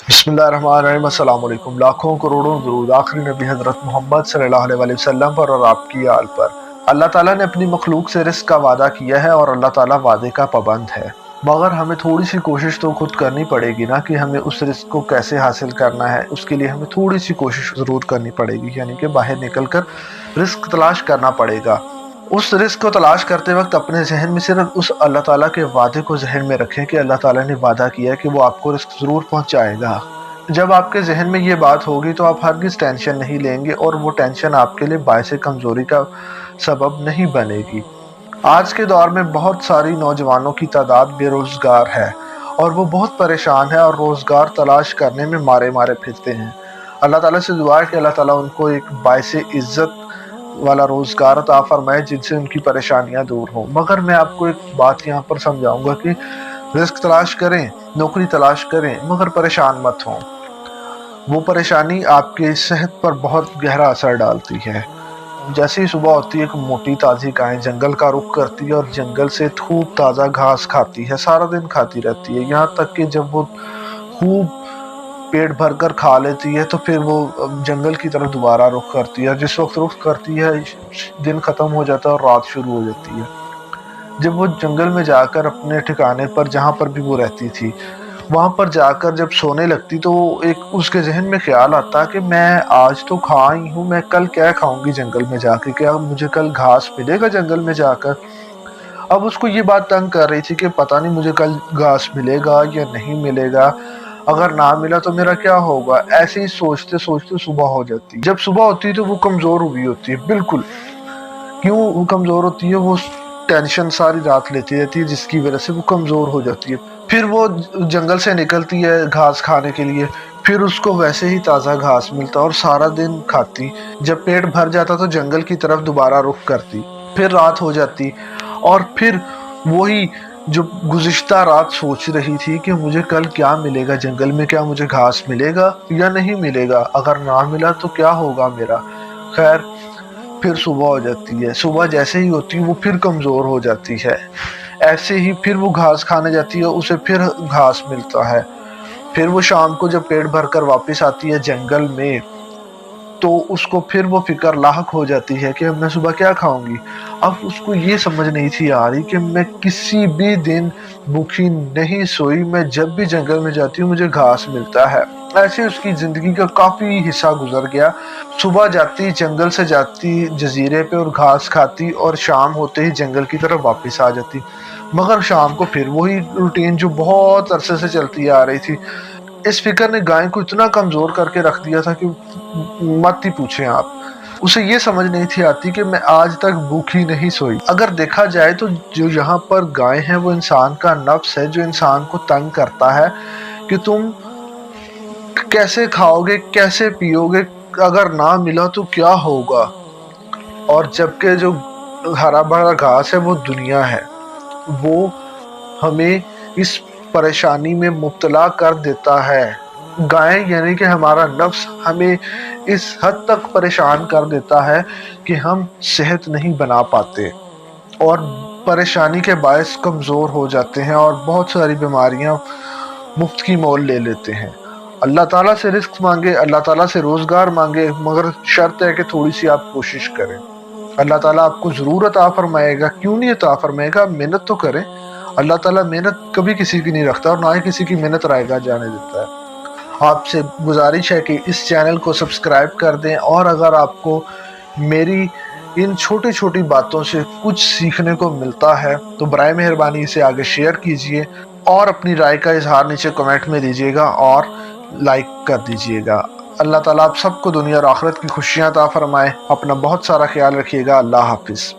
बिस्मिल्लाहिर्रहमानिर्रहीम। अस्सलाम वालेकुम। लाखों करोड़ों दुरूद आखिरी नबी हज़रत मोहम्मद सल्लल्लाहु अलैहि वसल्लम पर और आपकी आल पर। अल्लाह ताला ने अपनी मखलूक से रिस्क का वादा किया है और अल्लाह ताला वादे का पाबंद है, मगर हमें थोड़ी सी कोशिश तो खुद करनी पड़ेगी ना कि हमें उस रिस्क को कैसे हासिल करना है। उसके लिए हमें थोड़ी सी कोशिश ज़रूर करनी पड़ेगी, यानी कि बाहर निकल कर रिस्क तलाश करना पड़ेगा। उस रिस्क को तलाश करते वक्त अपने जहन में सिर्फ उस अल्लाह ताला के वादे को जहन में रखें कि अल्लाह ताला ने वादा किया है कि वो आपको रिस्क ज़रूर पहुंचाएगा। जब आपके जहन में ये बात होगी तो आप हरगिज़ टेंशन नहीं लेंगे और वो टेंशन आपके लिए बायस कमज़ोरी का सबब नहीं बनेगी। आज के दौर में बहुत सारी नौजवानों की तादाद बेरोज़गार है और वो बहुत परेशान है और रोज़गार तलाश करने में मारे मारे फिरते हैं। अल्लाह ताला से दुआ है कि अल्लाह ताला उनको एक बायस इज़्ज़त वाला रोज़गार अता फरमाए जिनसे उनकी परेशानियां दूर हों। मगर मैं आपको एक बात यहाँ पर समझाऊंगा कि रिस्क तलाश करें, नौकरी तलाश करें, मगर परेशान मत हों। वो परेशानी आपके सेहत पर बहुत गहरा असर डालती है। जैसे ही सुबह होती है, एक मोटी ताज़ी गाय जंगल का रुख करती है और जंगल से खूब ताज़ा घास खाती है, सारा दिन खाती रहती है, यहाँ तक कि जब वो खूब पेट भर कर खा लेती है तो फिर वो जंगल की तरफ दोबारा रुख करती है। जिस वक्त रुख करती है दिन ख़त्म हो जाता है और रात शुरू हो जाती है। जब वो जंगल में जाकर अपने ठिकाने पर जहाँ पर भी वो रहती थी वहाँ पर जाकर जब सोने लगती तो एक उसके जहन में ख्याल आता कि मैं आज तो खा ही हूँ, मैं कल क्या खाऊंगी जंगल में जाकर, क्या मुझे कल घास मिलेगा जंगल में जाकर। अब उसको ये बात तंग कर रही थी कि पता नहीं मुझे कल घास मिलेगा या नहीं मिलेगा, अगर ना मिला तो मेरा क्या होगा। ऐसे ही सोचते सोचते सुबह हो जाती। जब सुबह होती है तो वो कमज़ोर हुई होती है, बिल्कुल। क्यों वो कमज़ोर होती है? वो टेंशन सारी रात लेती रहती है जिसकी वजह से वो कमज़ोर हो जाती है। फिर वो जंगल से निकलती है घास खाने के लिए, फिर उसको वैसे ही ताज़ा घास मिलता और सारा दिन खाती। जब पेट भर जाता तो जंगल की तरफ दोबारा रुख करती, फिर रात हो जाती और फिर वही जो गुज़िश्ता रात सोच रही थी कि मुझे कल क्या मिलेगा जंगल में, क्या मुझे घास मिलेगा या नहीं मिलेगा, अगर ना मिला तो क्या होगा मेरा। खैर, फिर सुबह हो जाती है। सुबह जैसे ही होती है वो फिर कमज़ोर हो जाती है। ऐसे ही फिर वो घास खाने जाती है, उसे फिर घास मिलता है। फिर वो शाम को जब पेट भर कर वापस आती है जंगल में तो उसको फिर वो फिक्र लाहक हो जाती है कि मैं सुबह क्या खाऊंगी। अब उसको ये समझ नहीं थी आ रही कि मैं किसी भी दिन भूखी नहीं सोई, मैं जब भी जंगल में जाती हूँ मुझे घास मिलता है। ऐसे उसकी ज़िंदगी का काफ़ी हिस्सा गुजर गया। सुबह जाती जंगल से जाती जजीरे पे और घास खाती और शाम होते ही जंगल की तरफ वापस आ जाती। मगर शाम को फिर वही रूटीन जो बहुत अरसे से चलती आ रही थी। इस फिक्र ने गाय को इतना कमज़ोर करके रख दिया था कि मत ही पूछें आप। उसे ये समझ नहीं थी आती कि मैं आज तक भूखी नहीं सोई। अगर देखा जाए तो जो यहाँ पर गाय है वो इंसान का नफ्स है, जो इंसान को तंग करता है कि तुम कैसे खाओगे, कैसे पियोगे, अगर ना मिला तो क्या होगा। और जबकि जो हरा भरा घास है वो दुनिया है, वो हमें इस परेशानी में मुब्तला कर देता है। गाय यानी कि हमारा नफ्स हमें इस हद तक परेशान कर देता है कि हम सेहत नहीं बना पाते और परेशानी के बायस कमज़ोर हो जाते हैं और बहुत सारी बीमारियां मुफ्त की मोल ले लेते हैं। अल्लाह ताला से रिस्क मांगे, अल्लाह ताला से रोज़गार मांगे, मगर शर्त है कि थोड़ी सी आप कोशिश करें। अल्लाह ताला आपको ज़रूर अता फरमाएगा, क्यों नहीं अता फरमाएगा। मेहनत तो करें। अल्लाह ताला मेहनत कभी किसी की नहीं रखता और ना ही किसी की मेहनत रायगा जाने देता है। आपसे गुजारिश है कि इस चैनल को सब्सक्राइब कर दें और अगर आपको मेरी इन छोटी छोटी बातों से कुछ सीखने को मिलता है तो बराए मेहरबानी इसे आगे शेयर कीजिए और अपनी राय का इजहार नीचे कमेंट में दीजिएगा और लाइक कर दीजिएगा। अल्लाह ताला आप सबको दुनिया और आखिरत की खुशियाँ अता फरमाए। अपना बहुत सारा ख्याल रखिएगा। अल्लाह हाफिज़।